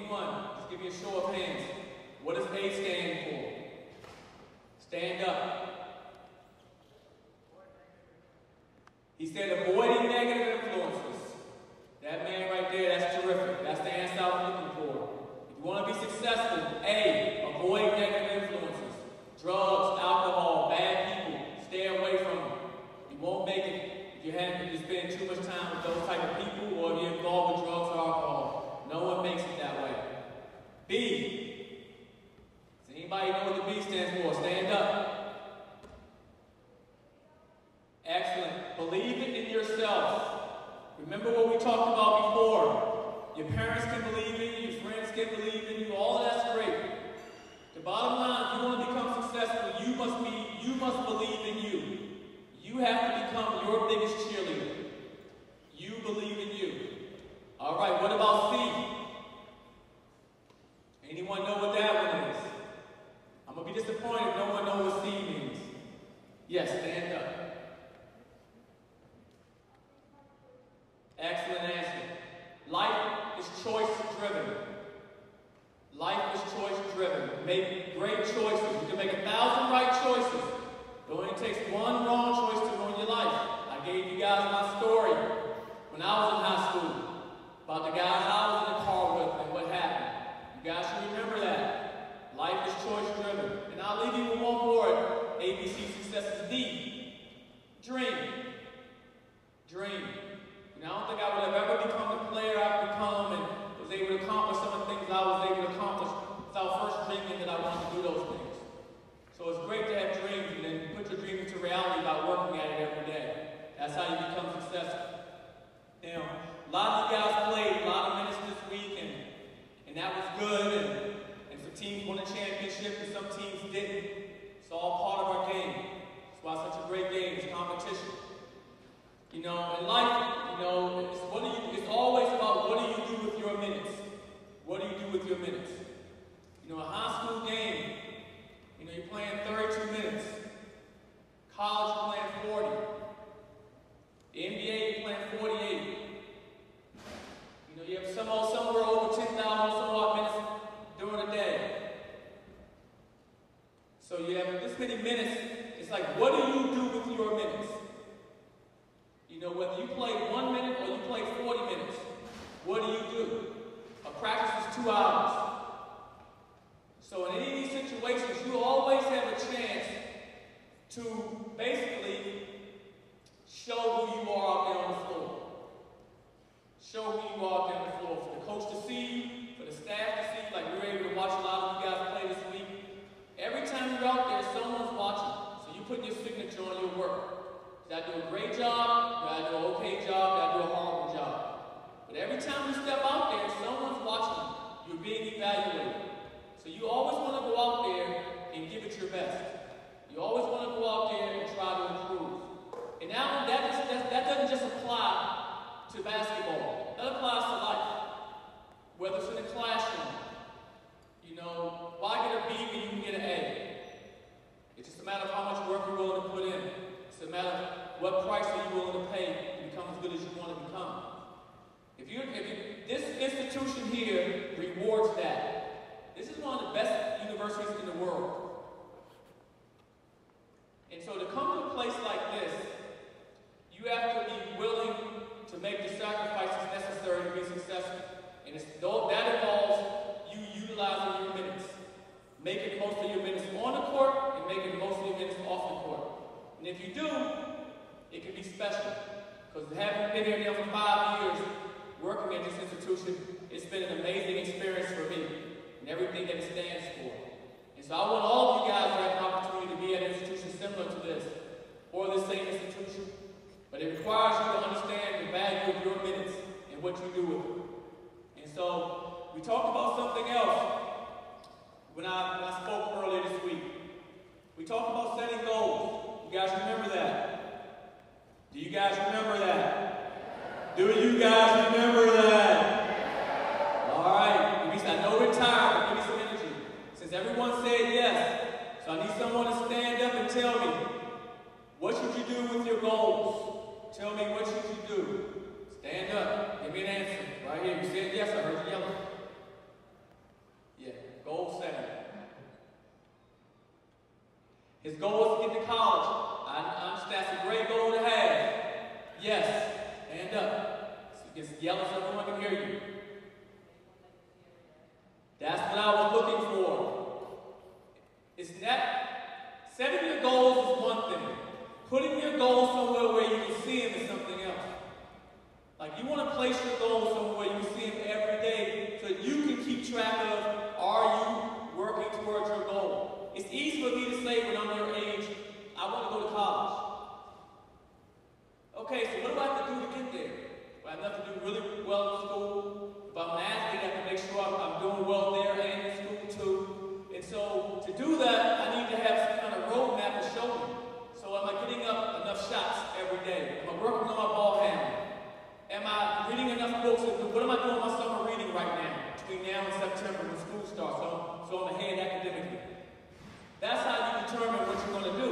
Anyone? Just give me a show of hands. What does A stand for? Stand up. He said avoiding negative influences. That man right there, that's terrific. That's the answer I was looking for. If you want to be successful, A, avoid negative influences. Drugs, alcohol, bad people. Stay away from them. You won't make it if you spend too much time with those type of people or if you're involved with drugs or alcohol. No one makes it that way. B. Does anybody know what the B stands for? Stand up. Excellent. Believe it in yourself. Remember what we talked about before. Your parents can believe in you, your friends can believe in you, all of that's great. The bottom line, if you want to become successful, you must believe in you. You have to become your biggest cheerleader. You believe in you. All right, what about C? Anyone know what that one is? I'm going to be disappointed if no one knows what C means. Yes, stand up. Excellent answer. Life is choice-driven. Life is choice-driven. Make great choices. You can make 1,000 right choices. It only takes one wrong choice to ruin your life. I gave you guys my story when I was in high school about the guys I was in the car with and what happened. You guys should remember that. Life is choice-driven. And I'll leave you with one more. ABC success is D. Dream. Dream. And I don't think I would have ever become the player I've become and was able to accomplish some of the things I was able to accomplish without first dreaming that I wanted to do those things. So it's great to have dreams and then put your dream into reality by working at it every day. That's how you become successful. Now, a lot of you guys played a lot of minutes this week and that was good and some teams won a championship and some teams didn't. It's all part of our game. That's why it's such a great game. It's competition. You know, in life, you know, it's always about what do you do with your minutes? What do you do with your minutes? You know, a high school game, you know, you're playing 32 minutes. College, you're playing 40. The NBA, you're playing 48. You know, you have somewhere over 10,000 some odd minutes during the day. So you have this many minutes. It's like, what do you do with your minutes? You know, whether you play 1 minute or you play 40 minutes, what do? A practice is 2 hours. So in any of these situations, you always have a chance to basically show who you are out there on the floor. Show who you are out there on the floor. For the coach to see you, for the staff to see you, like we were able to watch a lot of you guys play this week. Every time you're out there, someone's watching. So you put your signature on your work. Did I do a great job? Did I do an okay job? Did I do a horrible job? But every time you step out there, someone's watching you. You're being evaluated. So you always want to go out there and give it your best. You always want to go out there and try to improve. And now that doesn't just apply to basketball. That applies to life. Whether it's in the classroom. You know, why get a B when you can get an A? It's just a matter of how much work you're willing to put in. It's a matter of what price are you willing to pay to become as good as you want to become. This institution here rewards that. This is one of the best universities in the world. And so to come to a place like this, you have to be willing to make the sacrifices necessary to be successful. And that involves you utilizing your minutes. Making the most of your minutes on the court and making the most of your minutes off the court. And if you do, it can be special. Because having been here now for 5 years, working at this institution, it's been an amazing experience for me and everything that it stands for. And so I want all of you guys to have an opportunity to be at an institution similar to this, or the same institution. But it requires you to understand the value of your minutes and what you do with them. And so we talked about something else when I spoke earlier this week. We talked about setting goals. You guys remember that? Do you guys remember that? Do you guys remember that? All right. I know we're tired, but give me some energy. Since everyone said yes, so I need someone to stand up and tell me, what should you do with your goals? Tell me, what should you do? Stand up. Give me an answer. Right here. You said yes. I heard you yelling. Yes. Stand up. So you can yell so everyone can hear you. That's what I was looking for. It's that setting your goals is one thing. Putting your goals somewhere where you can see them is something else. Like you want to place your goals somewhere you can see them every day so that you can keep track of, are you working towards your goal? It's easy for me to say when I'm your age, I want to go to college. Okay, so what do I have to do to get there? Do I have to do really well in school? If I'm an athlete, I have to make sure I'm doing well there and in school too. And so to do that, I need to have some kind of roadmap to show me. So am I getting up enough shots every day? Am I working on my ball handling? Am I reading enough books? What am I doing my summer reading right now, between now and September when school starts, so I'm ahead academically? That's how you determine what you're going to do.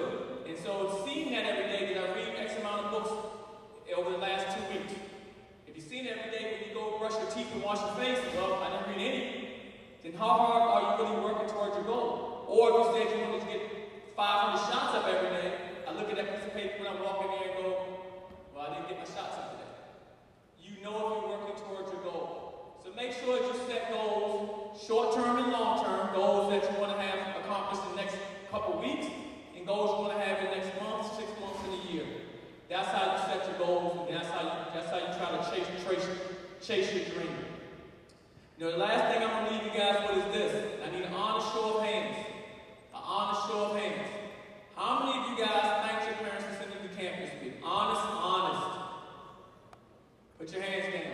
And so seeing that every day, did I read X amount of books over the last 2 weeks? If you've seen it every day when you go brush your teeth and wash your face, well, I didn't read any. Then how hard are you really working towards your goal? Or if you said you wanted to get 500 shots up every day, I look at that piece of paper when I'm walking there and go, well, I didn't get my shots up today. You know if you're working towards your goal. So make sure that you set goals, short-term and long-term, goals that you want to have accomplished in the next couple weeks, and goals you want to have in the next month, 6 months, and a year. That's how you set your goals, and that's how you try to chase your dream. You know, the last thing I'm going to leave you guys with is this. I need an honest show of hands. An honest show of hands. How many of you guys thanked your parents for sending you to camp this week? Honest. Put your hands down.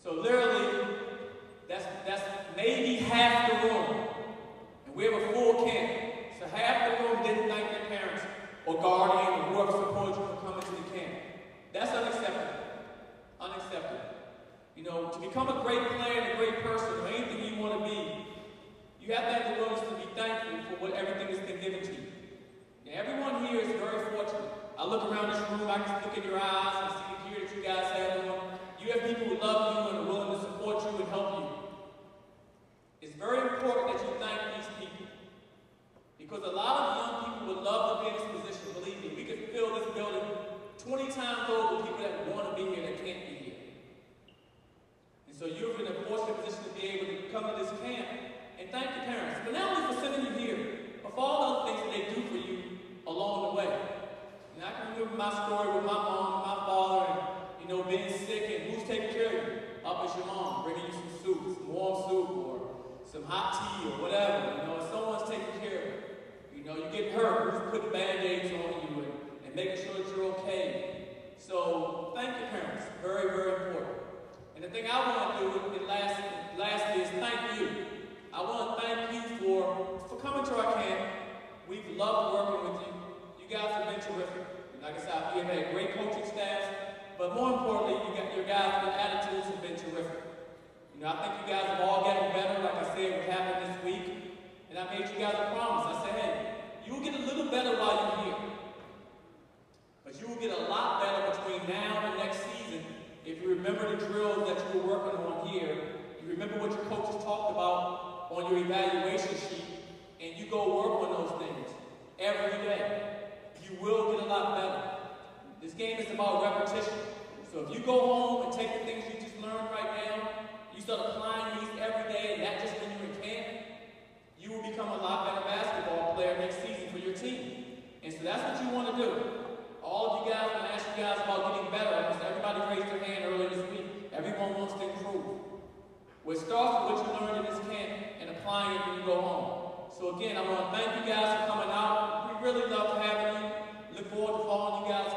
So literally, that's maybe half the room. And we have a full camp. So half the room didn't thank their parents or guardian or whoever supported you for coming to the camp. That's unacceptable. Unacceptable. You know, to become a great player and a great person or anything you want to be, you have to have the willingness to be thankful for what everything has been given to you. Now, everyone here is very fortunate. I look around this room, I can look in your eyes and see and hear that you guys have them. You have people who love you and are willing to support you and help you. It's very important that you thank these people. Because a lot of young people would love to be in this position. Believe me, we could fill this building 20 times over with people that want to be here that can't be here. And so you're in a fortunate position to be able to come to this camp and thank your parents. But not only for sending you here, but for all the other things that they do for you along the way. And I can remember my story with my mom and my father and, you know, being sick and who's taking care of you? Up is your mom, bringing you some soup, some warm soup or some hot tea or whatever. You know, someone's taking care of you. You know, you get hurt, who's putting Band-Aids on you and making sure that you're okay. So thank your parents. Very, very important. And the thing I want to do lastly is thank you. I want to thank you for coming to our camp. We've loved working with you. You guys have been terrific. Like I said, we have had great coaching staff, but more importantly, your guys' attitudes have been terrific. You know, I think you guys have all gotten better, like I said, what happened this week. And I made you guys a promise. I said, hey, you will get a little better while you're here. But you will get a lot better between now and next season if you remember the drills that you were working on here. You remember what your coaches talked about on your evaluation sheet, and you go work on those things every day. You will get a lot better. This game is about repetition. So if you go home and take the things you just learned right now, you start applying these every day, and not just when you're in camp, you will become a lot better basketball player next season for your team. And so that's what you want to do. All of you guys, I'm going to ask you guys about getting better. Almost everybody raised their hand earlier this week. Everyone wants to improve. Well, it starts with what you learned in this camp and applying it when you go home. So again, I want to thank you guys for coming out. We really love having you. Look forward to following you guys